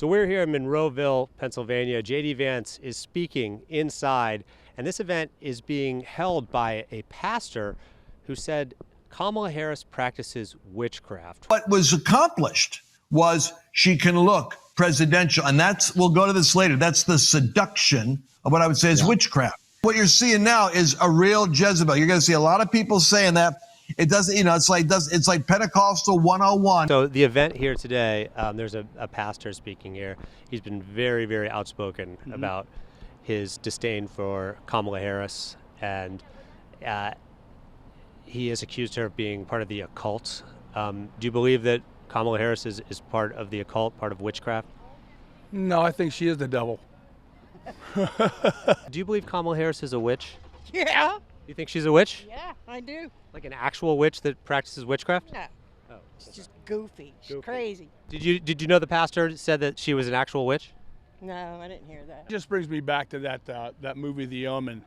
So we're here in Monroeville, Pennsylvania. JD Vance is speaking inside, and this event is being held by a pastor who said Kamala Harris practices witchcraft. What was accomplished was she can look presidential, and we'll go to this later. That's the seduction of what I would say is witchcraft. What you're seeing now is a real Jezebel. You're going to see a lot of people saying that. It doesn't, it's like Pentecostal 101. So the event here today, there's a pastor speaking here. He's been very, very outspoken about his disdain for Kamala Harris, and he has accused her of being part of the occult. Do you believe that Kamala Harris is part of the occult, part of witchcraft? No, I think she is the devil. Do you believe Kamala Harris is a witch? Yeah. You think she's a witch? Yeah, I do. Like an actual witch that practices witchcraft? No. Oh. She's just goofy. She's crazy. Did you know the pastor said that she was an actual witch? No, I didn't hear that. It just brings me back to that movie, The Omen,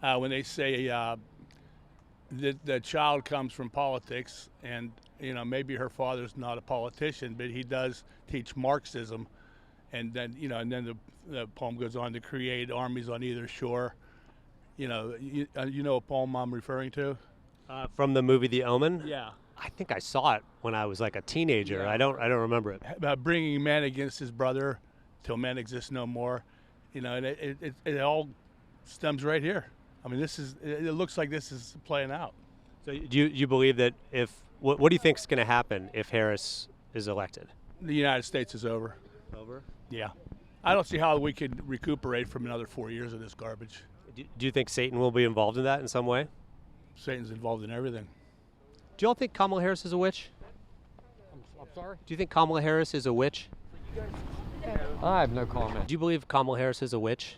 when they say that the child comes from politics, and maybe her father's not a politician, but he does teach Marxism, and then the poem goes on to create armies on either shore. You know a poem I'm referring to? From the movie The Omen? Yeah. I think I saw it when I was like a teenager. Yeah. I don't remember it. About bringing man against his brother till man exists no more. And it all stems right here. I mean, it looks like this is playing out. So do you believe that what do you think is going to happen if Harris is elected? The United States is over. Over? Yeah. I don't see how we could recuperate from another 4 years of this garbage. Do you think Satan will be involved in that in some way? Satan's involved in everything. Do you all think Kamala Harris is a witch? I'm sorry? Do you think Kamala Harris is a witch? I have no comment. Do you believe Kamala Harris is a witch?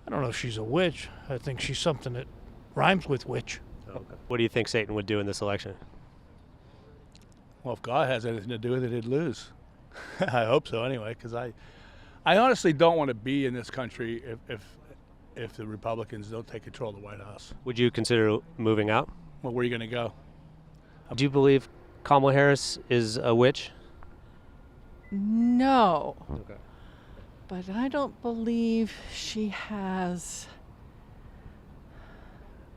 I don't know if she's a witch. I think she's something that rhymes with witch. Okay. What do you think Satan would do in this election? Well, if God has anything to do with it, he'd lose. I hope so anyway, because I honestly don't want to be in this country if the Republicans don't take control of the White House. Would you consider moving out? Well, where are you going to go? Do you believe Kamala Harris is a witch? No. Okay. But I don't believe she has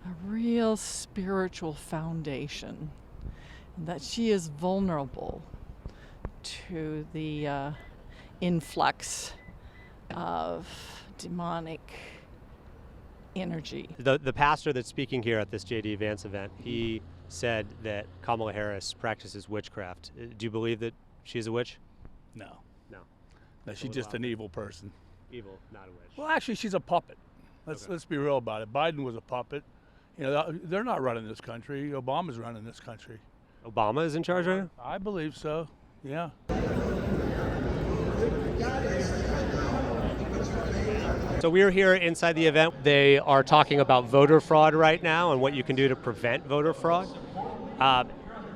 a real spiritual foundation, and that she is vulnerable to the influx of demonic energy. The pastor that's speaking here at this JD Vance event, he said that Kamala Harris practices witchcraft. Do you believe that she's a witch? No. No, she's just an evil person. Evil, not a witch. Well, actually, she's a puppet. Let's be real about it. Biden was a puppet. They're not running this country. Obama's running this country. Obama is in charge right now? I believe so. Yeah. So we're here inside the event. They are talking about voter fraud right now and what you can do to prevent voter fraud.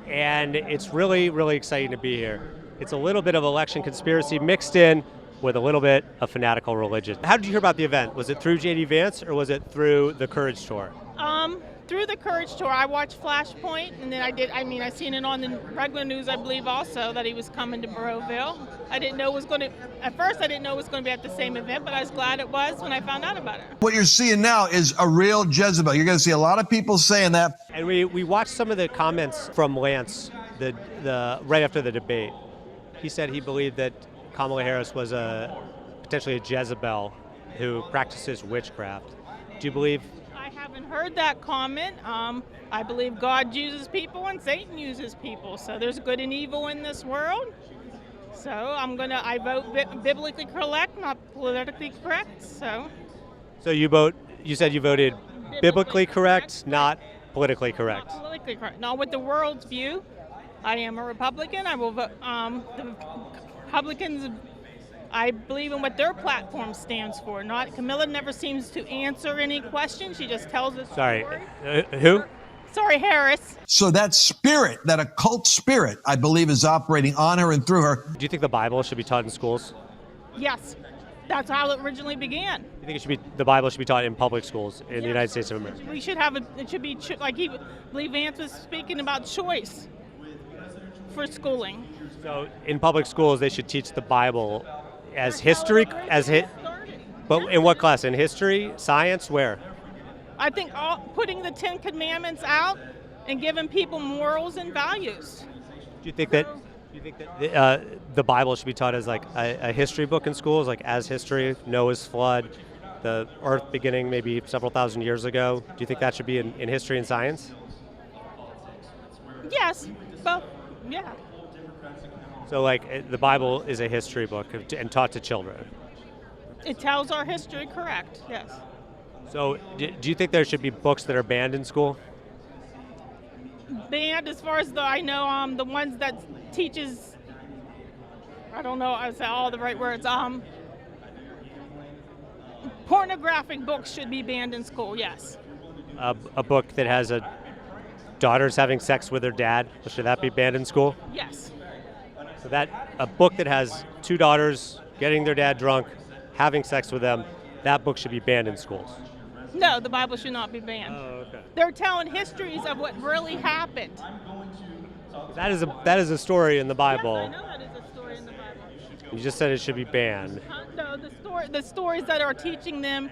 And it's really, really exciting to be here. It's a little bit of election conspiracy mixed in with a little bit of fanatical religion. How did you hear about the event? Was it through JD Vance or was it through the Courage Tour? Through the Courage Tour. I watched Flashpoint, and then I seen it on the regular news, I believe also, that he was coming to Monroeville. At first I didn't know it was going to be at the same event, but I was glad it was when I found out about it. What you're seeing now is a real Jezebel. You're going to see a lot of people saying that. And we watched some of the comments from Lance the right after the debate. He said he believed that Kamala Harris was potentially a Jezebel who practices witchcraft. Do you believe? I haven't heard that comment. I believe God uses people and Satan uses people. So there's good and evil in this world. So I vote biblically correct, not politically correct. So You said you voted biblically correct, not politically correct. Not politically correct. Not with the world's view. I am a Republican. I will vote. The Republicans, I believe in what their platform stands for. Camilla never seems to answer any questions. She just tells us. Sorry, who? Sorry, Harris. So that spirit, that occult spirit, I believe is operating on her and through her. Do you think the Bible should be taught in schools? Yes, that's how it originally began. You think the Bible should be taught in public schools in the United States of America? We should have it should be like believe Vance was speaking about choice for schooling. So in public schools, they should teach the Bible as history, but in what class? In history, science, where? I think putting the 10 Commandments out and giving people morals and values. Do you think that the Bible should be taught as like a history book in schools, like as history, Noah's flood, the earth beginning maybe several thousand years ago? Do you think that should be in history and science? Yes, both, yeah. So like the Bible is a history book and taught to children. It tells our history correct, yes. So do you think there should be books that are banned in school? Banned, as far as I know, the ones that teaches, I don't know, I say all the right words, pornographic books should be banned in school, yes. A book that has daughters having sex with their dad, should that be banned in school? Yes. So a book that has two daughters getting their dad drunk, having sex with them, that book should be banned in schools. No, the Bible should not be banned. Oh, okay. They're telling histories of what really happened. That is a story in the Bible. Yes, I know that is a story in the Bible. You just said it should be banned. No, the stories that are teaching them,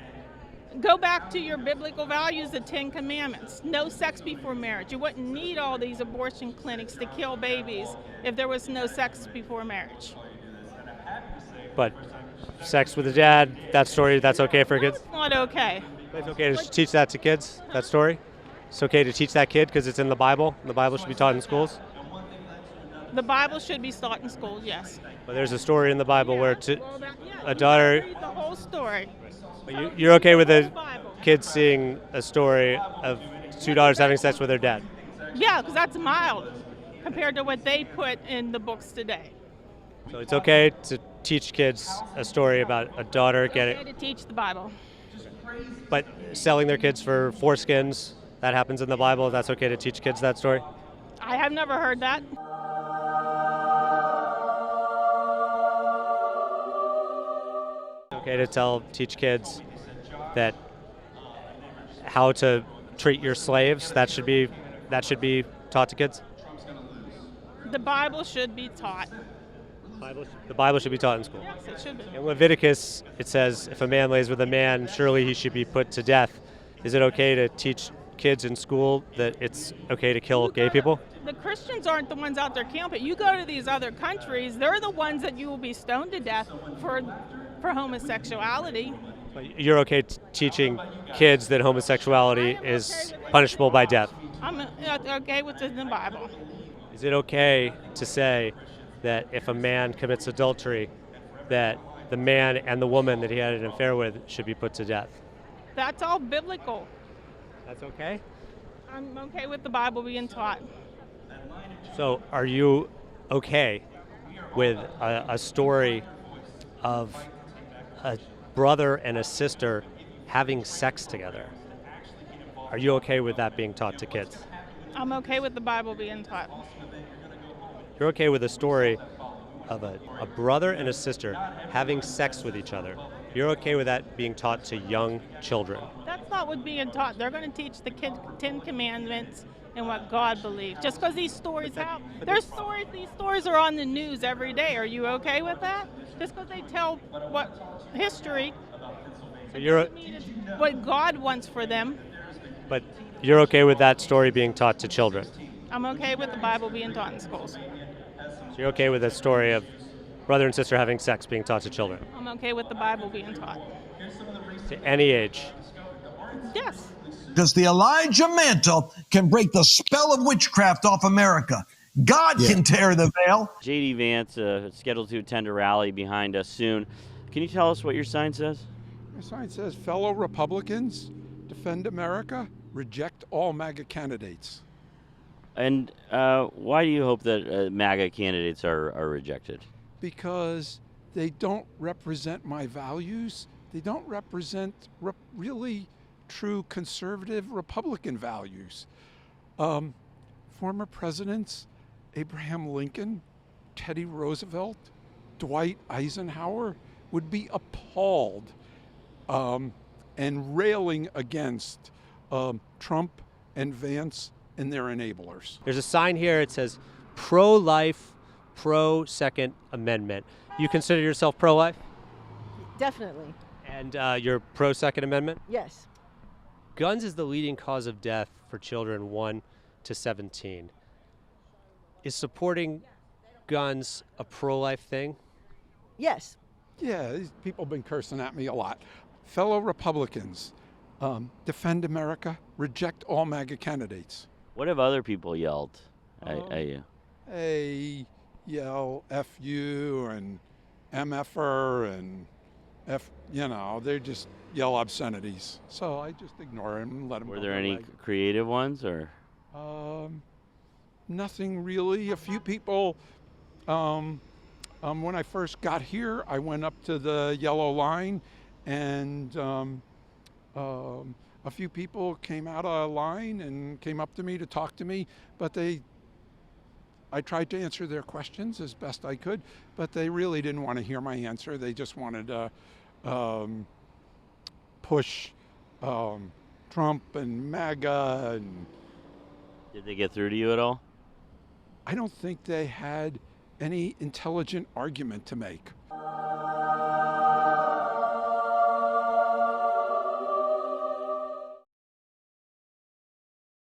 go back to your biblical values, the 10 Commandments. No sex before marriage. You wouldn't need all these abortion clinics to kill babies if there was no sex before marriage. But sex with the dad, that story, that's okay for kids? It's not okay. It's okay to teach that to kids, that story? It's okay to teach that kid because it's in the Bible? The Bible should be taught in schools? The Bible should be taught in schools, yes. But there's a story in the Bible where a you daughter... read the whole story. You're okay with the kids seeing a story of two daughters having sex with their dad? Yeah, because that's mild compared to what they put in the books today. So it's okay to teach kids a story about a daughter getting... Okay to teach the Bible. But selling their kids for foreskins, that happens in the Bible. That's okay to teach kids that story? I have never heard that. Okay to teach kids that how to treat your slaves. That should be taught to kids? The Bible should be taught. The Bible should be taught in school. Yes, it should be. In Leviticus, it says, if a man lays with a man, surely he should be put to death. Is it okay to teach kids in school that it's okay to kill gay people? The Christians aren't the ones out there camping. You go to these other countries, they're the ones that you will be stoned to death for homosexuality. But you're okay teaching kids that homosexuality is punishable by death? I'm okay with it in the Bible. Is it okay to say that if a man commits adultery, that the man and the woman that he had an affair with should be put to death? That's all biblical. That's okay? I'm okay with the Bible being taught. So are you okay with a story of a brother and a sister having sex together? Are you okay with that being taught to kids? I'm okay with the Bible being taught. You're okay with a story of a brother and a sister having sex with each other. You're okay with that being taught to young children? That's not what's being taught. They're going to teach the kids 10 Commandments and what God believes. Just because these stories these stories are on the news every day. Are you okay with that? Just because they tell what history, so what God wants for them. But you're okay with that story being taught to children? I'm okay with the Bible being taught in schools. So you're okay with a story of brother and sister having sex being taught to children? I'm okay with the Bible being taught. To any age? Yes. Because the Elijah mantle can break the spell of witchcraft off America. God can tear the veil. JD Vance, scheduled to attend a rally behind us soon. Can you tell us what your sign says? My sign says, fellow Republicans, defend America, reject all MAGA candidates. And why do you hope that MAGA candidates are rejected? Because they don't represent my values. They don't represent really true conservative Republican values. Former presidents, Abraham Lincoln, Teddy Roosevelt, Dwight Eisenhower would be appalled and railing against Trump and Vance and their enablers. There's a sign here. It says pro-life, pro Second Amendment. You consider yourself pro-life? Definitely. And you're pro Second Amendment? Yes. Guns is the leading cause of death for children 1 to 17. Is supporting guns a pro-life thing? Yes. Yeah, these people have been cursing at me a lot. Fellow Republicans, defend America, reject all MAGA candidates. What have other people yelled at you? They yell F you and MFer and they just yell obscenities. So I just ignore them and let them Were go there their any way. creative ones, or? Nothing really. A few people, when I first got here, I went up to the yellow line and a few people came out of line and came up to me to talk to me, but I tried to answer their questions as best I could, but they really didn't want to hear my answer. They just wanted to push Trump and MAGA. And Did they get through to you at all? I don't think they had any intelligent argument to make.